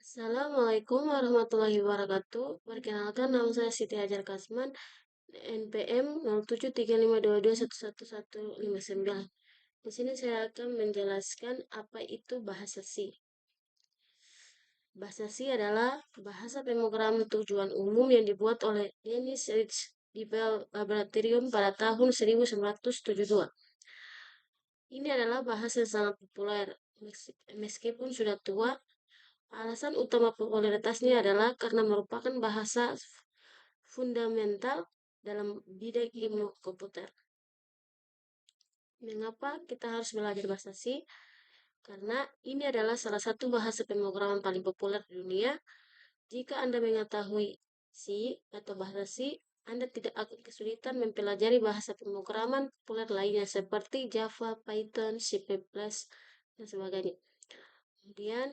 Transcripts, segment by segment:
Assalamualaikum warahmatullahi wabarakatuh. Perkenalkan, nama saya Siti Hajar Kasman, NPM 073522111159. Di sini saya akan menjelaskan apa itu bahasa C. Bahasa C adalah bahasa pemrograman tujuan umum yang dibuat oleh Dennis Ritchie di Bell Laboratorium pada tahun 1972. Ini adalah bahasa yang sangat populer, meskipun sudah tua. Alasan utama popularitasnya adalah karena merupakan bahasa fundamental dalam bidang ilmu komputer. Mengapa kita harus belajar bahasa C? Karena ini adalah salah satu bahasa pemrograman paling populer di dunia. Jika Anda mengetahui C atau bahasa C, Anda tidak akan kesulitan mempelajari bahasa pemrograman populer lainnya seperti Java, Python, C++, dan sebagainya. Kemudian,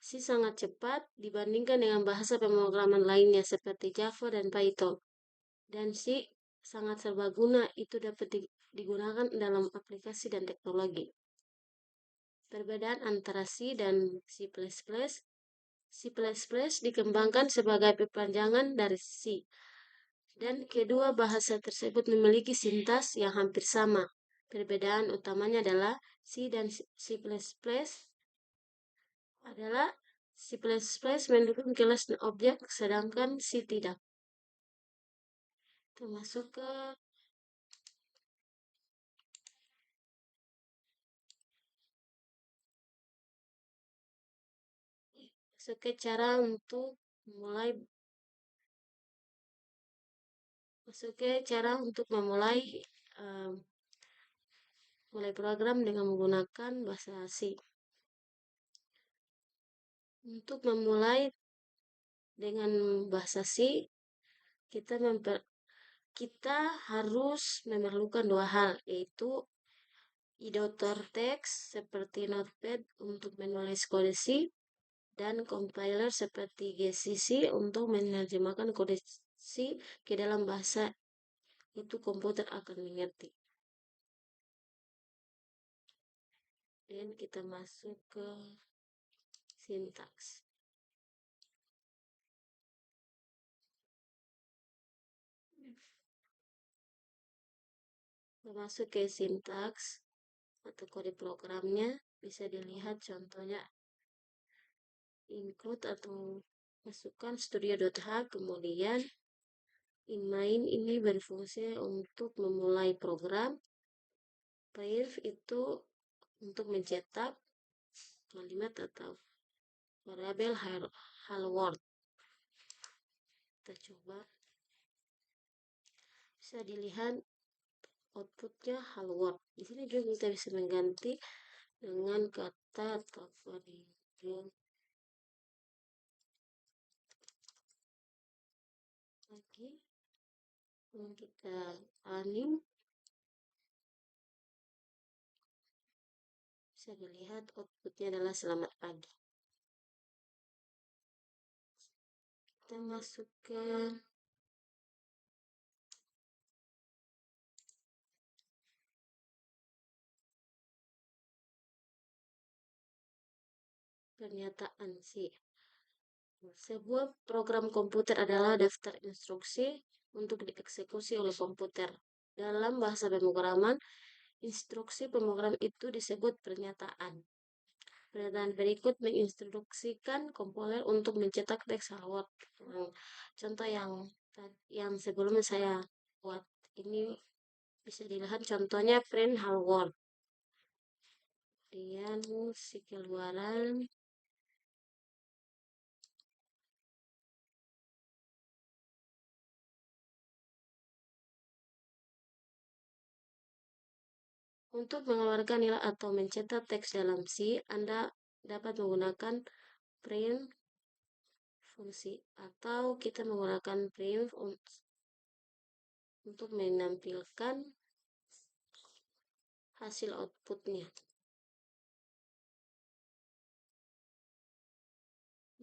C sangat cepat dibandingkan dengan bahasa pemrograman lainnya seperti Java dan Python. Dan C sangat serbaguna, itu dapat digunakan dalam aplikasi dan teknologi. Perbedaan antara C dan C++. C++ dikembangkan sebagai perpanjangan dari C. Dan kedua bahasa tersebut memiliki sintaks yang hampir sama. Perbedaan utamanya adalah C dan C++ adalah C++ mendukung kelas dan objek, sedangkan C tidak. Kita masuk ke cara untuk memulai mulai program dengan menggunakan bahasa C. Untuk memulai dengan bahasa C, kita harus memerlukan dua hal, yaitu editor teks seperti Notepad untuk menulis kode C, dan compiler seperti GCC untuk menerjemahkan kode C ke dalam bahasa itu komputer akan mengerti. Dan kita masuk ke sintaks. Masuk ke sintaks atau kode programnya, bisa dilihat contohnya include atau masukkan studio.h, kemudian in main ini berfungsi untuk memulai program, print itu untuk mencetak kalimat atau variabel hello world. Kita coba, bisa dilihat outputnya hello world. Di sini juga kita bisa mengganti dengan kata atau variabel lagi. Kita running, bisa dilihat outputnya adalah selamat pagi. Kita masuk ke pernyataan C. Sebuah program komputer adalah daftar instruksi untuk dieksekusi oleh komputer. Dalam bahasa pemrograman, instruksi pemrogram itu disebut pernyataan. Pernyataan berikut menginstruksikan kompiler untuk mencetak teks hello world. Contoh yang sebelumnya saya buat ini bisa dilihat contohnya print hello world. Kemudian si keluaran untuk mengeluarkan nilai atau mencetak teks dalam C, Anda dapat menggunakan print fungsi atau kita menggunakan print untuk menampilkan hasil outputnya.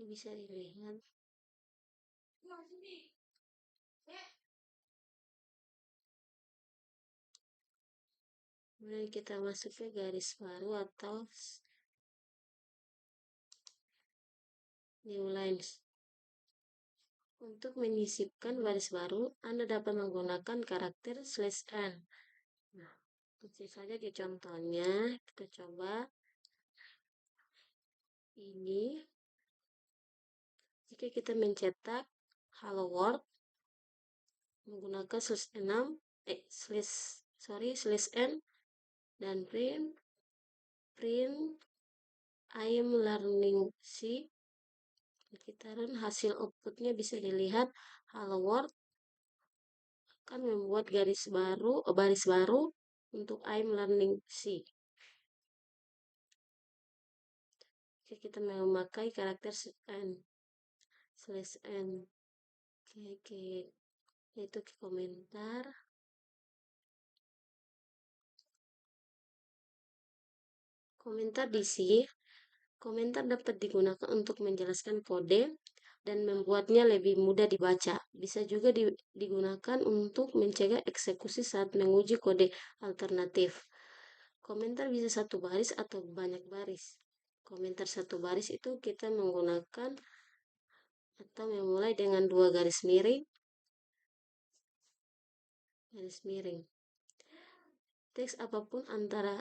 Ini bisa dilihat. Kemudian kita masuk ke garis baru atau new lines. Untuk menyisipkan baris baru, Anda dapat menggunakan karakter /n. Nah, kecil saja di contohnya, kita coba ini. Jika kita mencetak hello world menggunakan /n dan print I am learning C, kita run, hasil outputnya bisa dilihat hello world akan membuat baris baru untuk I am learning C. Jika kita memakai karakter /n. Oke, itu ke komentar. Komentar DC. Komentar dapat digunakan untuk menjelaskan kode dan membuatnya lebih mudah dibaca. Bisa juga digunakan untuk mencegah eksekusi saat menguji kode alternatif. Komentar bisa satu baris atau banyak baris. Komentar satu baris itu kita menggunakan atau memulai dengan 2 garis miring. Teks apapun antara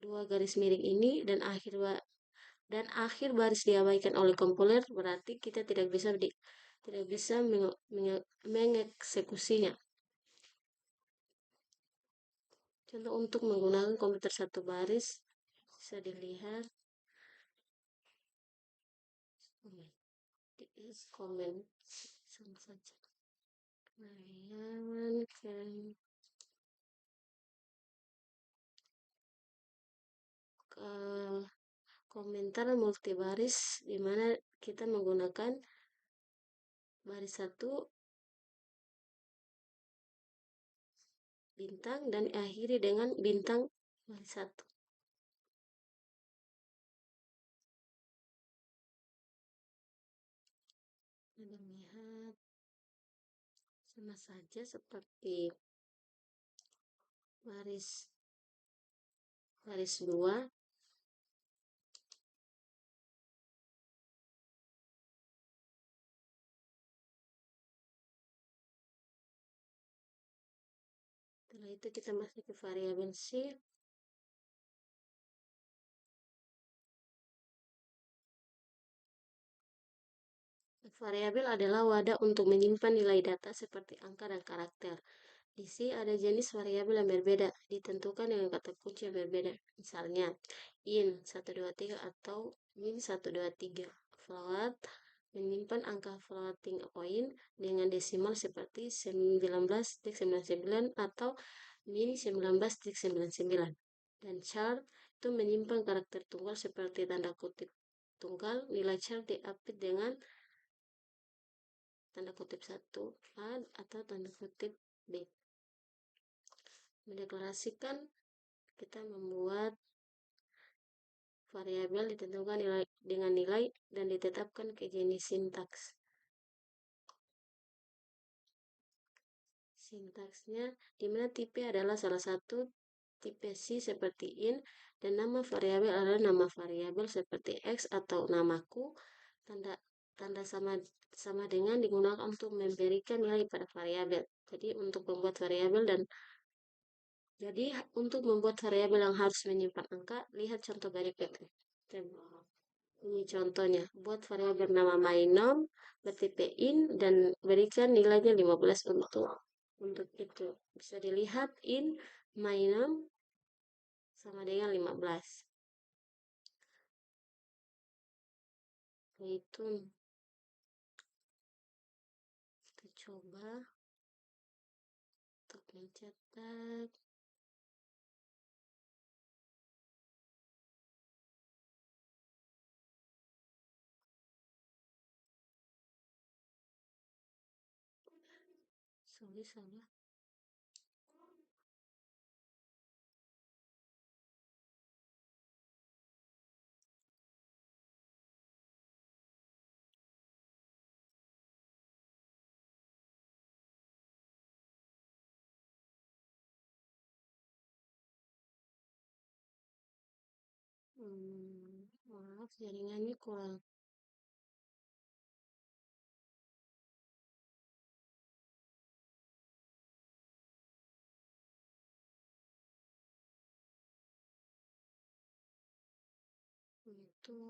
2 garis miring ini dan akhir baris diabaikan oleh kompiler, berarti kita tidak bisa mengeksekusinya. Contoh untuk menggunakan komentar satu baris bisa dilihat komen sama saja. Komentar multibaris di mana kita menggunakan baris 1 bintang dan akhiri dengan bintang baris 1. Lihat sama saja seperti baris 2. Setelah itu kita masuk ke variabel C. Variabel adalah wadah untuk menyimpan nilai data seperti angka dan karakter. Di C ada jenis variabel yang berbeda, ditentukan dengan kata kunci yang berbeda. Misalnya, int 123 atau min 123. Float menyimpan angka floating point dengan desimal seperti 19,99 atau min 19,99. Dan char itu menyimpan karakter tunggal seperti tanda kutip tunggal. Nilai char diapit dengan tanda kutip 1A atau tanda kutip B. Mendeklarasikan, kita membuat variabel ditentukan dengan nilai dan ditetapkan ke jenis sintaks. Sintaksnya di mana tipe adalah salah satu tipe C seperti int dan nama variabel adalah nama variabel seperti x atau namaku. Tanda sama dengan digunakan untuk memberikan nilai pada variabel. Jadi untuk membuat variabel yang harus menyimpan angka, lihat contoh berikut. Ini contohnya, buat variabel nama myNum bertipe int dan berikan nilainya 15 untuk itu. Bisa dilihat int myNum sama dengan 15. Itu kita coba untuk mencetak. Salah. Maaf, jaringannya kurang Kita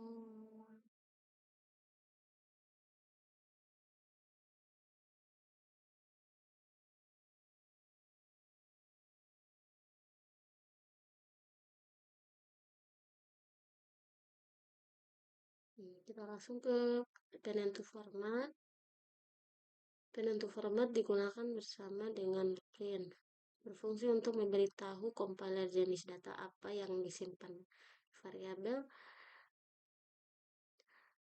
langsung ke penentu format. Penentu format digunakan bersama dengan print. Berfungsi untuk memberitahu compiler jenis data apa yang disimpan variabel.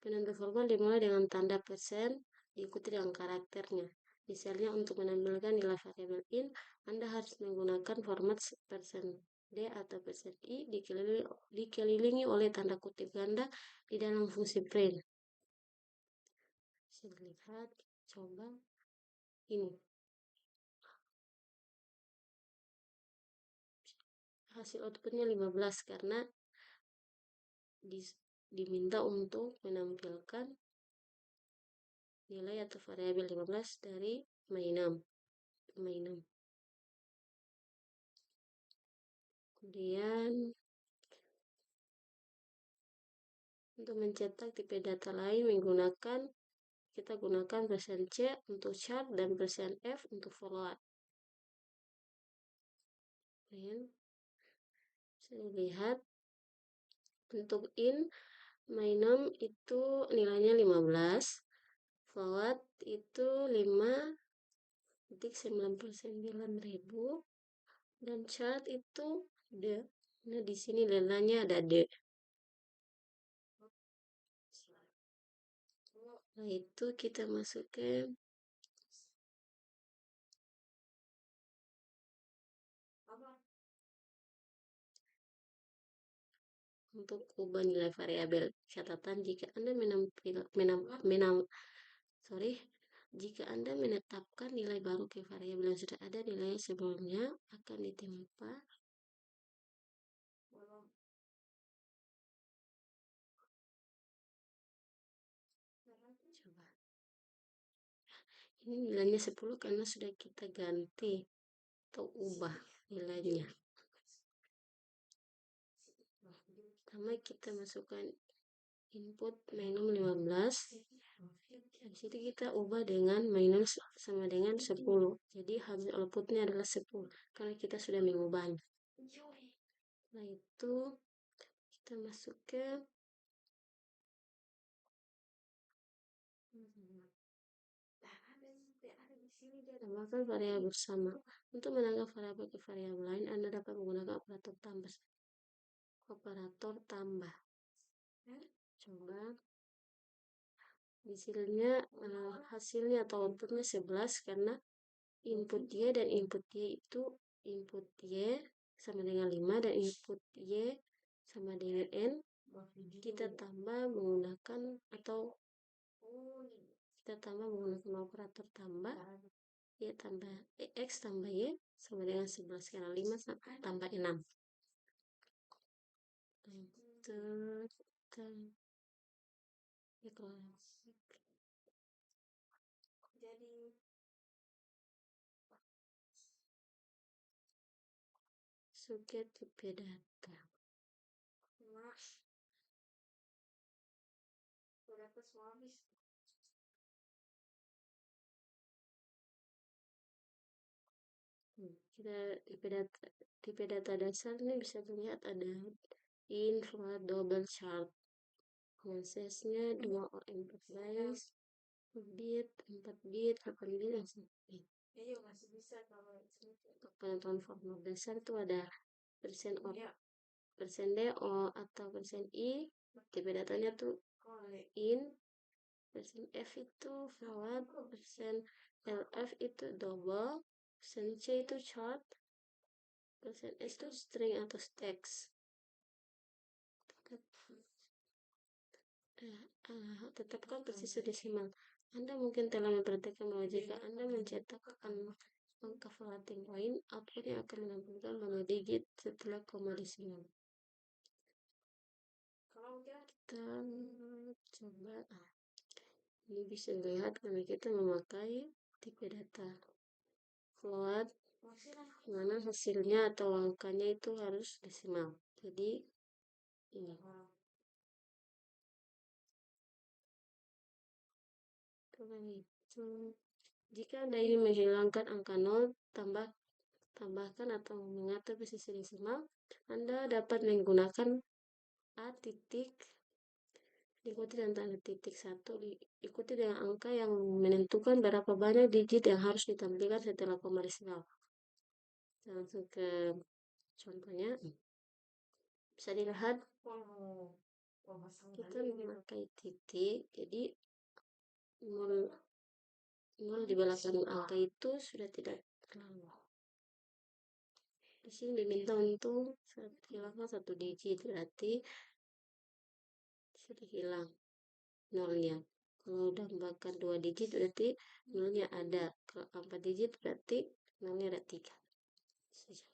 Penentu format dimulai dengan tanda persen diikuti dengan karakternya. Misalnya untuk menampilkan nilai variabel in, Anda harus menggunakan format persen %d atau persen %i dikelilingi oleh tanda kutip ganda di dalam fungsi print. Bisa dilihat, coba ini. Hasil outputnya 15 karena diminta untuk menampilkan nilai atau variabel 15 dari mainan. Kemudian untuk mencetak tipe data lain kita gunakan persen %c untuk chart dan persen %f untuk forward. Saya lihat untuk in mainan itu nilainya 15, forward itu 5,99.000 dan chart itu D. Nah, di sini nilainya ada D. Nah, itu kita masukkan untuk ubah nilai variabel. Catatan jika Anda jika Anda menetapkan nilai baru ke variabel yang sudah ada nilai sebelumnya akan ditimpa ini nilainya 10 karena sudah kita ganti atau ubah nilainya. Pertama kita masukkan input minus 15. Di situ kita ubah dengan minus sama dengan 10. Jadi hasil outputnya adalah 10 karena kita sudah mengubahnya. Setelah itu kita masukkan tambahkan variabel bersama. Untuk menambah variabel ke variabel lain, Anda dapat menggunakan operator tambah. Coba hasilnya atau outputnya 11 karena input Y dan input Y itu input Y sama dengan 5 dan input Y sama dengan N. Kita tambah menggunakan operator tambah Y tambah X tambah Y sama dengan 11 karena 5 tambah 6. Jadi suket tipe data. Berapa semua habis? Tipe data dasar ini bisa dilihat ada info double chart. Prosesnya 2 or 14 bit, 4 bit, 8 bit, dan 9 bit. Masih bisa kalau untuk penentuan format dasar itu ada persen D O atau persen I. Tipe datanya tuh in, persen F itu forward, persen LF itu double, persen C itu chart, persen S itu string atau text. Tetapkan presisi desimal. Anda mungkin telah memperhatikan bahwa jika Anda mencetak angka floating point, outputnya akan menampilkan mana digit setelah koma desimal. Kita coba, ini bisa dilihat karena kita memakai tipe data float, mana hasilnya atau angkanya itu harus desimal. Jadi ini. itu, jika Anda ingin menghilangkan angka 0, tambahkan atau mengatur presisi desimal, Anda dapat menggunakan A titik diikuti dengan tanda titik 1, diikuti dengan angka yang menentukan berapa banyak digit yang harus ditampilkan setelah koma desimal. Langsung ke contohnya. Bisa dilihat kita memakai titik, jadi 0 di belakang angka itu sudah tidak terlalu. Di sini diminta untuk hilangkan 1 digit, berarti sudah hilang 0-nya. Kalau udah tambahkan 2 digit berarti 0-nya ada. Kalau 4 digit berarti 0-nya ada 3. Saja.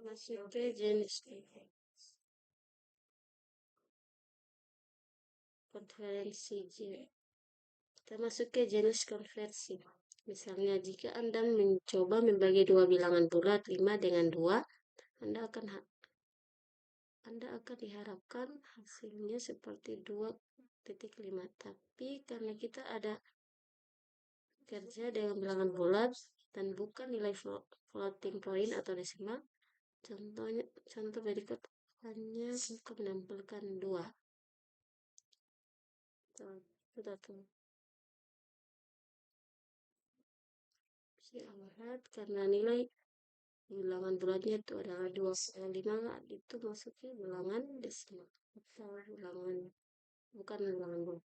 Masuk ke jenis konversi. Kita masuk ke jenis konversi. Misalnya, jika Anda mencoba membagi dua bilangan bulat 5 dengan 2, Anda akan diharapkan hasilnya seperti 2,5. Tapi karena kita ada kerja dengan bilangan bulat dan bukan nilai floating point atau desimal, contoh berikut hanya akan menampilkan 2. Sudah tuh. Bisa lihat karena nilai bilangan bulatnya itu adalah 2,5, itu masuknya bilangan desimal atau bilangan bukan bilangan bulat.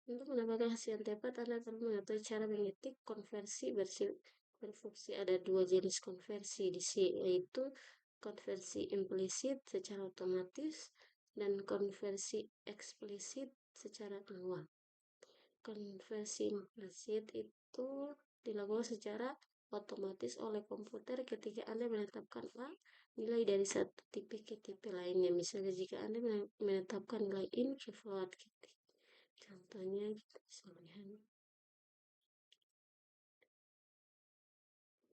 Untuk mendapatkan hasil yang tepat, Anda perlu mengetahui cara mengetik konversi berfungsi. Ada 2 jenis konversi di sini, yaitu konversi implisit secara otomatis dan konversi eksplisit secara manual. Konversi implisit itu dilakukan secara otomatis oleh komputer ketika Anda menetapkan nilai dari satu tipe ke tipe lainnya. Misalnya jika Anda menetapkan nilai in ke float gitu. Contohnya kita bisa lihat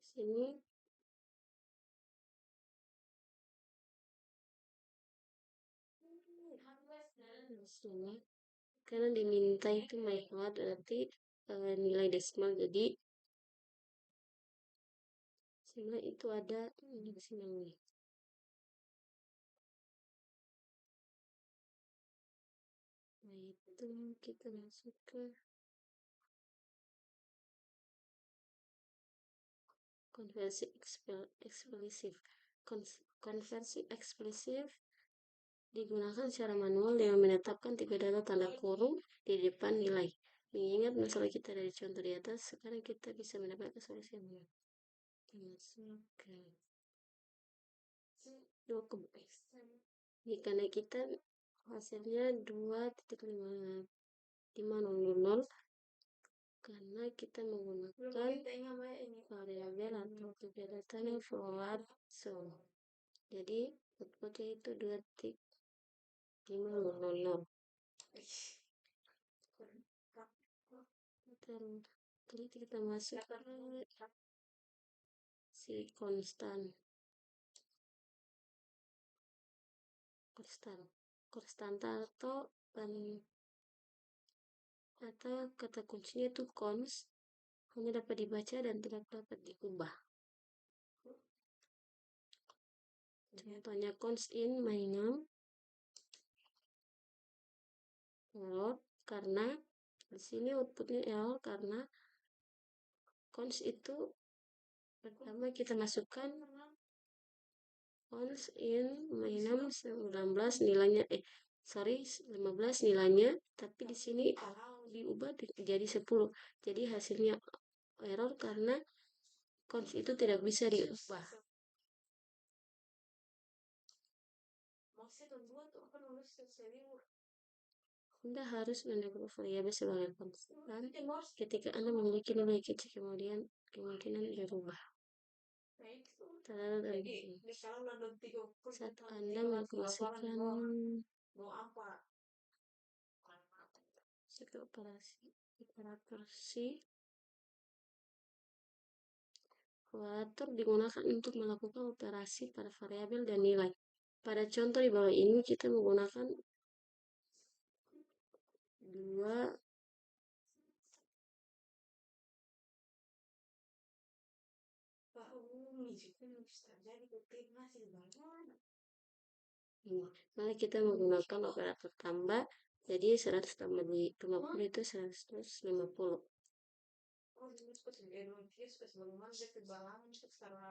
sini. Sini karena diminta itu my float berarti nilai desimal, jadi sehingga itu ada di sini. Nah, itu kita masuk ke konversi eksplisif. Konversi eksplisif digunakan secara manual dengan menetapkan 3 data tanda kurung di depan nilai. Mengingat masalah kita dari contoh di atas, sekarang kita bisa mendapatkan solusi yang benar. Masuk ke 2 karena kita hasilnya 2,500 karena kita menggunakan variabel atau tiga datanya forward zone. Jadi outputnya itu 2,500. Kita masuk ke si konstan atau kata kuncinya itu cons, hanya dapat dibaca dan tidak dapat diubah. Contohnya cons in minum error karena di sini outputnya error karena cons itu pertama kita masukkan cons in minum 19 nilainya 15 nilainya, tapi di sini diubah jadi 10. Jadi hasilnya error karena cons itu tidak bisa diubah. Anda harus mendevelop variabel sebagai konstan ketika Anda memiliki nilai kecil kemudian kemungkinan berubah. saat Anda mengoperasikan operator C, operator digunakan untuk melakukan operasi pada variabel dan nilai. Pada contoh di bawah ini kita menggunakan dua Mari kita menggunakan operator tambah, jadi 100 tambah 50 itu 150.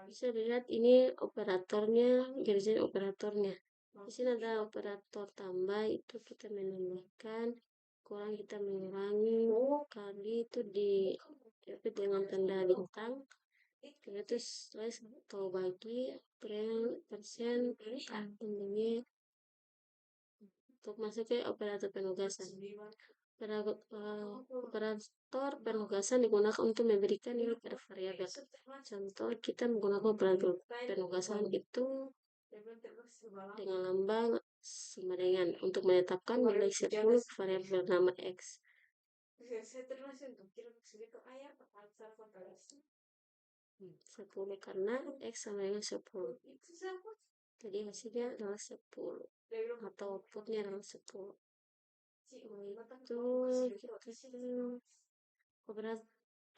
Bisa dilihat ini operatornya, garis operatornya. Di sini ada operator tambah, itu kita menambahkan, kurang kita mengurangi, kali itu dengan tanda bintang, terus atau bagi persen ini untuk masuk ke operator penugasan. Operator penugasan digunakan untuk memberikan nilai pada variabel. Contoh, kita menggunakan operator penugasan itu dengan lambang sama dengan untuk menetapkan nilai 10 variabel bernama X. 10 karena X sama dengan 10. Jadi hasilnya adalah 10 atau outputnya adalah 10. Itu operat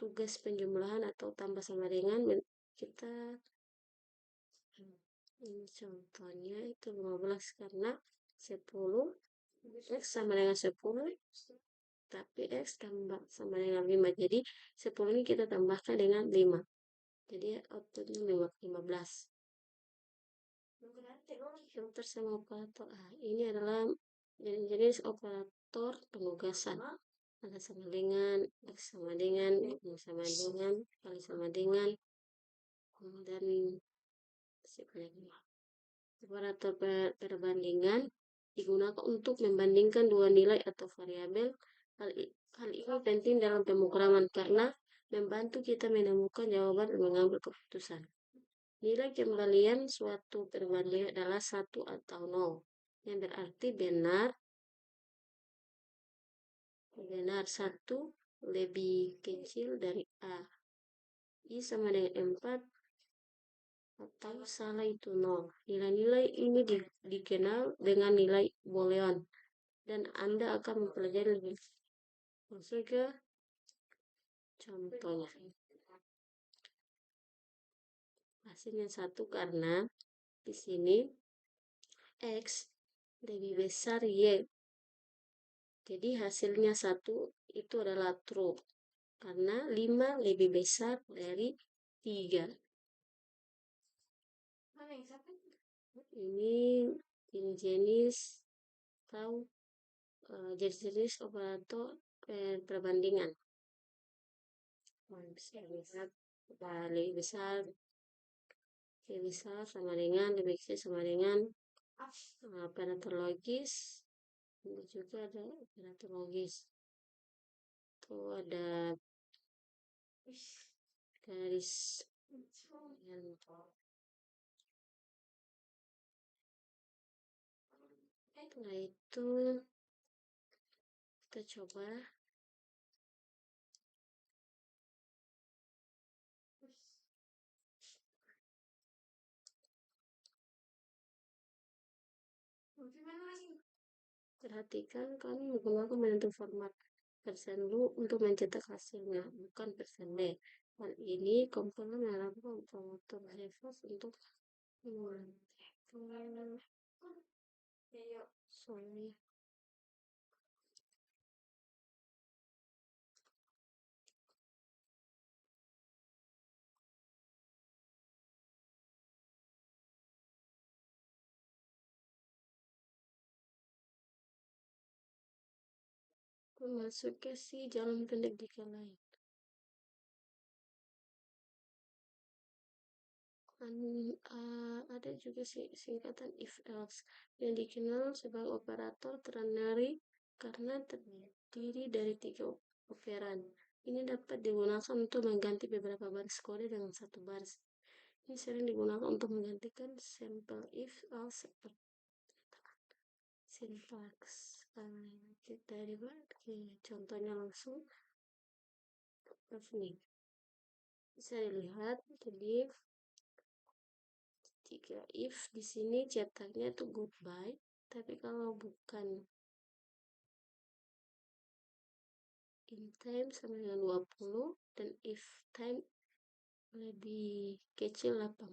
tugas penjumlahan atau tambah sama dengan kita ini contohnya itu 15 karena 10 X sama dengan 10 tapi X tambah sama dengan 5, jadi 10 ini kita tambahkan dengan 5, jadi outputnya 15. Filter sama operator. Ini adalah jenis operator penugasan. Ada sama dengan, X sama dengan, Y sama dengan, kali sama dengan, dan sebenarnya. Operator perbandingan digunakan untuk membandingkan dua nilai atau variabel. Hal ini penting dalam pemrograman karena membantu kita menemukan jawaban dan mengambil keputusan. Nilai kembalian suatu perbandingan adalah 1 atau 0, yang berarti benar 1 lebih kecil dari A. I sama dengan 4 atau salah itu 0. Nilai-nilai ini dikenal dengan nilai boolean dan Anda akan mempelajari lebih langsung ke contohnya. Hasilnya 1 karena di sini X lebih besar Y. Jadi hasilnya 1 itu adalah true karena 5 lebih besar dari 3. Ini jenis atau jenis operator perbandingan. Bisa lihat lebih besar sama dengan lebih kecil sama dengan operator logis. Ini juga ada operator logis. Itu ada garis yang setelah itu kita coba perhatikan kami menggunakan menentukan format persen lu untuk mencetak hasilnya, bukan persen D. Hal ini komponen melakukan promotor reverse untuk sorry. Masuk ke si jalan pendek di lain. Ada juga singkatan if else yang dikenal sebagai operator ternary karena terdiri dari 3 operan. Ini dapat digunakan untuk mengganti beberapa baris kode dengan satu baris. Ini sering digunakan untuk menggantikan simple if else seperti syntax. Kita lihat contohnya langsung. Ini bisa dilihat jadi jika if di sini cetaknya itu goodbye, tapi kalau bukan in time sama dengan 20 dan if time lebih kecil 18,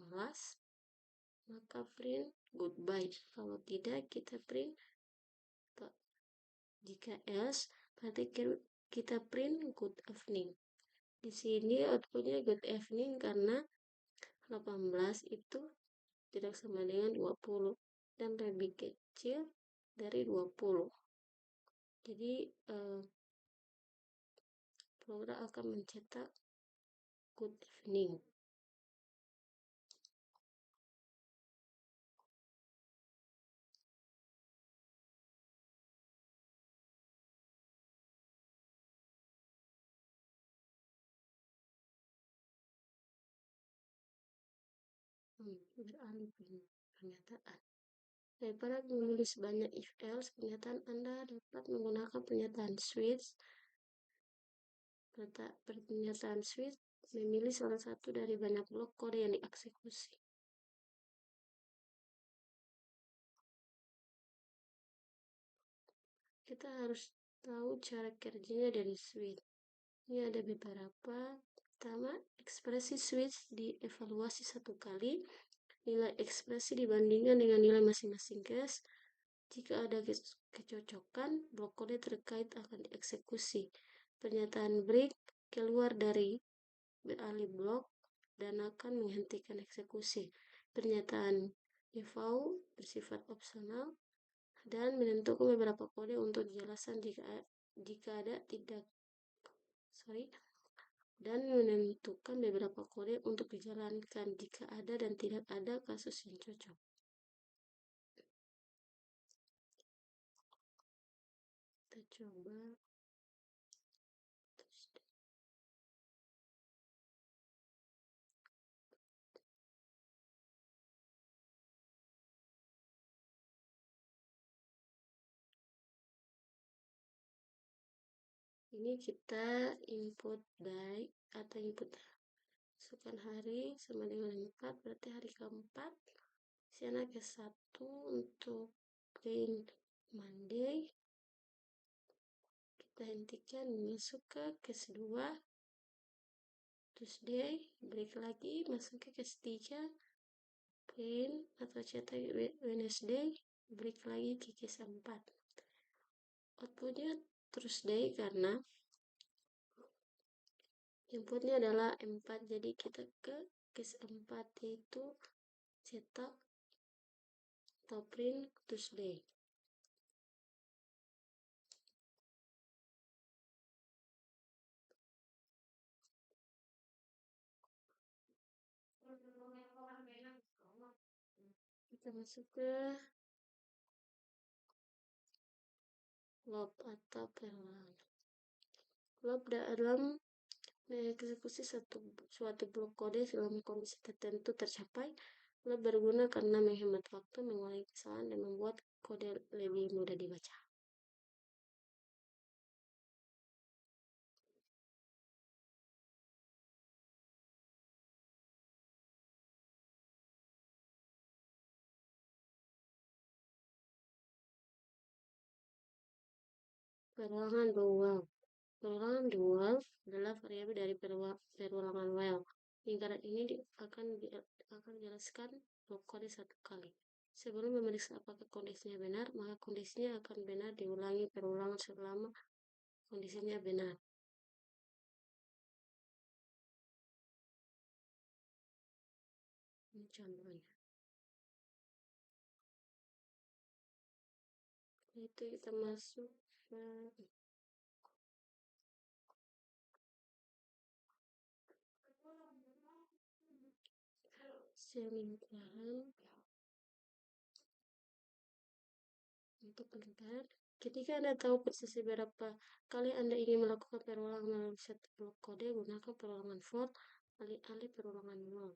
maka print goodbye. Kalau tidak, kita print. Jika else, berarti kita print good evening. Di sini outputnya good evening karena 18 itu tidak sama dengan 20 dan lebih kecil dari 20. Jadi program akan mencetak good evening. Beralih pernyataan. Daripada menulis banyak if else pernyataan, Anda dapat menggunakan pernyataan switch. Pernyataan switch memilih salah satu dari banyak blok kode yang dieksekusi. Kita harus tahu cara kerjanya dari switch. Ini ada beberapa. Pertama, ekspresi switch dievaluasi satu kali. Nilai ekspresi dibandingkan dengan nilai masing-masing case. Jika ada kecocokan, blok kode terkait akan dieksekusi. Pernyataan break keluar dari beralih blok dan akan menghentikan eksekusi. Pernyataan default bersifat opsional dan menentukan beberapa kode untuk dijelasan jika ada tidak dan menentukan beberapa kode untuk dijalankan jika ada dan tidak ada kasus yang cocok. Kita coba ini kita input day atau input masukkan hari sama dengan 4, berarti hari keempat. Sini ke 1 untuk print Monday. Kita hentikan masuk ke case 2 Tuesday, break lagi masuk ke case 3 print atau cetak Wednesday, break lagi ke case 4. Outputnya Tuesday karena inputnya adalah 4, jadi kita ke case 4 yaitu cetak atau print Tuesday. Kita masuk ke loop atau perulangan. Loop dalam mengeksekusi suatu blok kode dalam kondisi tertentu tercapai. Loop berguna karena menghemat waktu, mengurangi kesalahan, dan membuat kode lebih mudah dibaca. Perulangan dual. Perulangan dual adalah variabel dari perulangan while. Lingkaran ini akan dijelaskan blok kode satu kali. Sebelum memeriksa apakah kondisinya benar, maka kondisinya akan benar diulangi perulangan selama kondisinya benar. Ini contohnya. Itu kita masuk ke selingkaran untuk lingkar. Ketika Anda tahu persis berapa kali Anda ingin melakukan perulangan melalui satu blok kode, gunakan perulangan for alih-alih perulangan nol.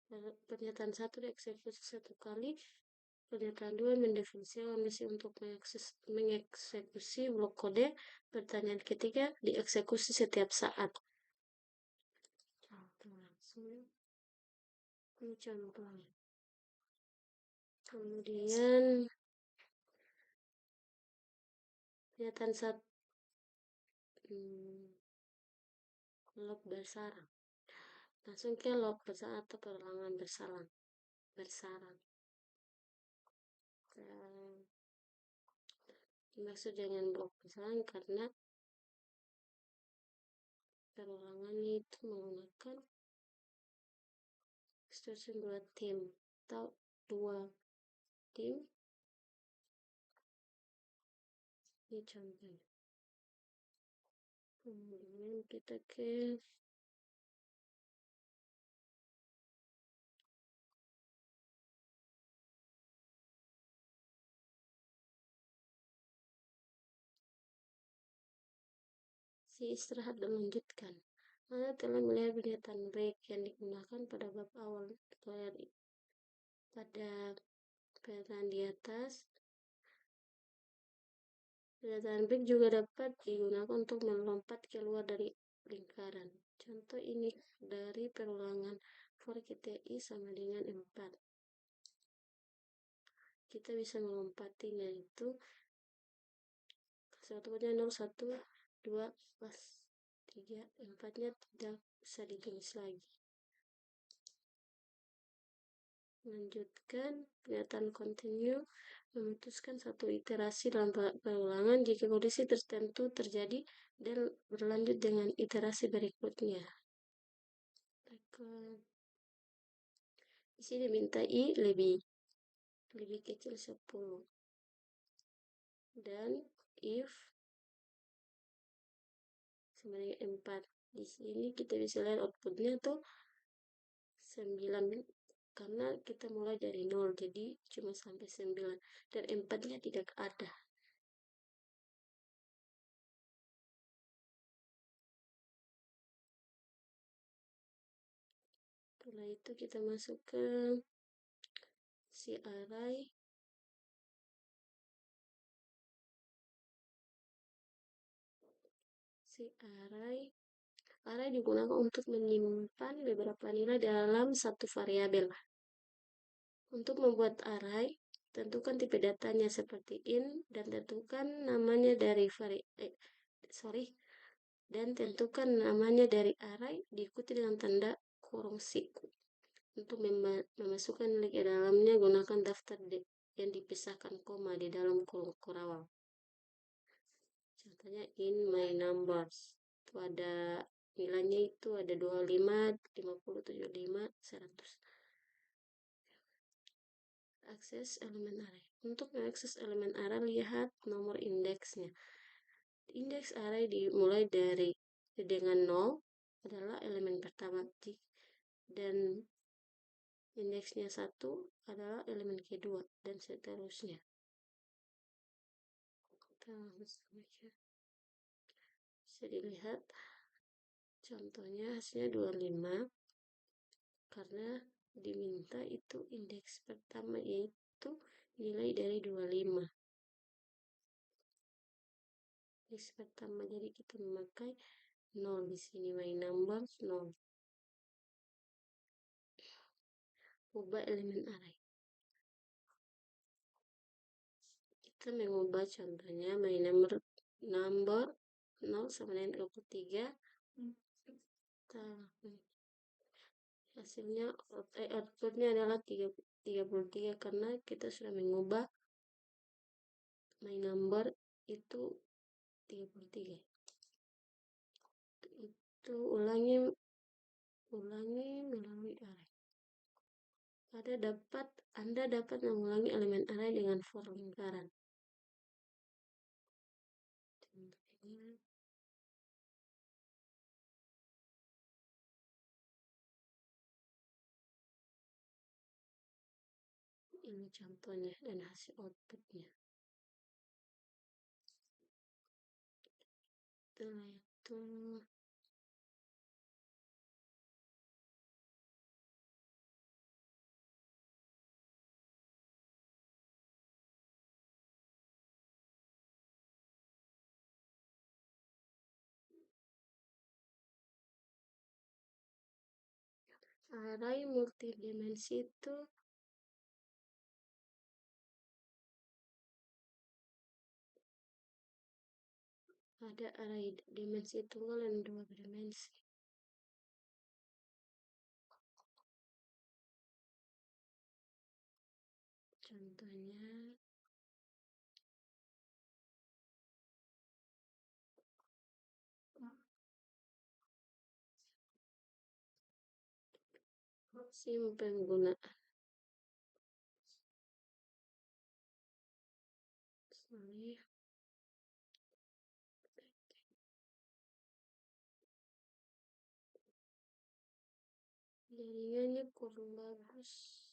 Pernyataan 1 dieksekusi 1 kali. Pernyataan 2 mendefinisikan misi untuk mengeksekusi blok kode. Pertanyaan ketiga dieksekusi setiap saat. Langsung ini contohnya. Kemudian pernyataan 1 log bersarang. Langsung ke log bersarang atau perulangan bersarang. Dimaksud dengan blok bersarang karena perulangannya itu menggunakan instruksi 2 tim atau 2 tim. Ini contohnya. Kemudian kita ke si istirahat dan lanjutkan. Anda telah melihat pernyataan break yang digunakan pada bab awal pada pernyataan di atas. Pernyataan break juga dapat digunakan untuk melompat keluar dari lingkaran. Contoh ini dari perulangan for KTI sama dengan 4. Kita bisa melompatinya itu satunya 0, 1, 2, pas 3, 4-nya tidak bisa ditulis lagi. Lanjutkan pernyataan continue memutuskan satu iterasi dalam perulangan jika kondisi tertentu terjadi dan berlanjut dengan iterasi berikutnya. Di sini diminta I lebih kecil 10 dan if sama dengan 4. Di sini kita bisa lihat outputnya tuh 9 karena kita mulai dari 0 jadi cuma sampai 9 dan 4-nya tidak ada. Setelah itu kita masuk ke si array. Array digunakan untuk menyimpan beberapa nilai dalam satu variabel. Untuk membuat array, tentukan tipe datanya seperti int dan tentukan namanya dari array diikuti dengan tanda kurung siku. Untuk memasukkan nilai ke dalamnya, gunakan daftar yang dipisahkan koma di dalam kolom kurang. Contohnya in my numbers. Itu ada nilainya itu ada 25, 50, 75, 100. Akses elemen array. Untuk mengakses elemen array, lihat nomor indeksnya. Indeks array dimulai dengan 0 adalah elemen pertama dan indeksnya 1 adalah elemen kedua dan seterusnya. Kita langsung aja. Bisa dilihat contohnya hasilnya 25 karena diminta itu indeks pertama yaitu nilai dari 25. Indeks pertama jadi kita memakai 0 di sini my number 0. Ubah elemen array. Kita mengubah contohnya my number 0 sama dengan 23. Hasilnya outputnya adalah 33 karena kita sudah mengubah my number itu 33. Itu ulangi melalui array. Anda dapat mengulangi elemen array dengan for lingkaran. Ini contohnya dan hasil outputnya. Setelah itu Array multidimensi itu ada array dimensi tunggal dan dua dimensi. Contohnya SIM penggunaan. Sorry. Jaringannya kurang bagus.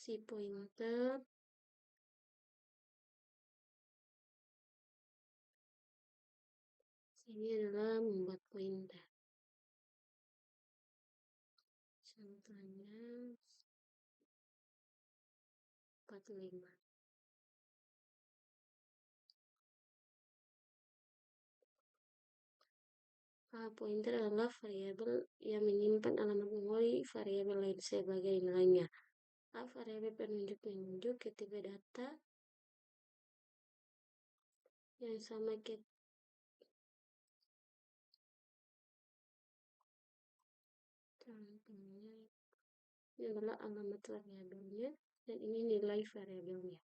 Si pointer ini adalah membuat pointer. Contohnya 45. Pointer adalah variabel yang menyimpan alamat memori variabel lain sebagai nilainya. Variabel penunjuk ketika data yang sama contohnya ini adalah alamat variabelnya dan ini nilai variabelnya.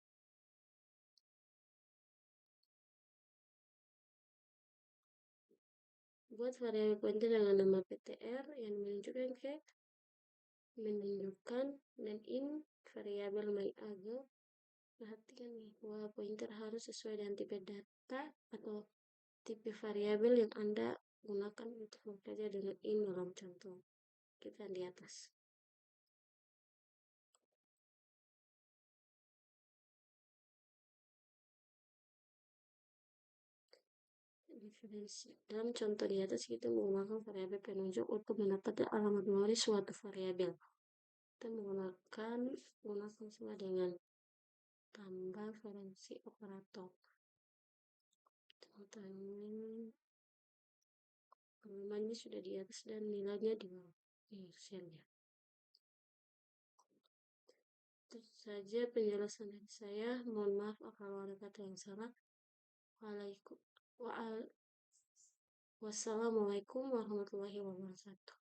Buat variabel pointer dengan nama ptr yang menunjukkan dan in variabel myAgo. Perhatikan nih bahwa pointer harus sesuai dengan tipe data atau tipe variabel yang Anda gunakan untuk bekerja dengan in dalam contoh kita di atas. Diferensi. Dalam contoh di atas kita menggunakan variabel penunjuk untuk mendapatkan alamat memori suatu variabel. Kita menggunakan sama dengan tambah diferensi operator. Contohnya alamatnya sudah di atas dan nilainya di bawah. Ini selnya. Itu saja penjelasan dari saya. Mohon maaf kalau ada kata yang salah. Wassalamualaikum warahmatullahi wabarakatuh.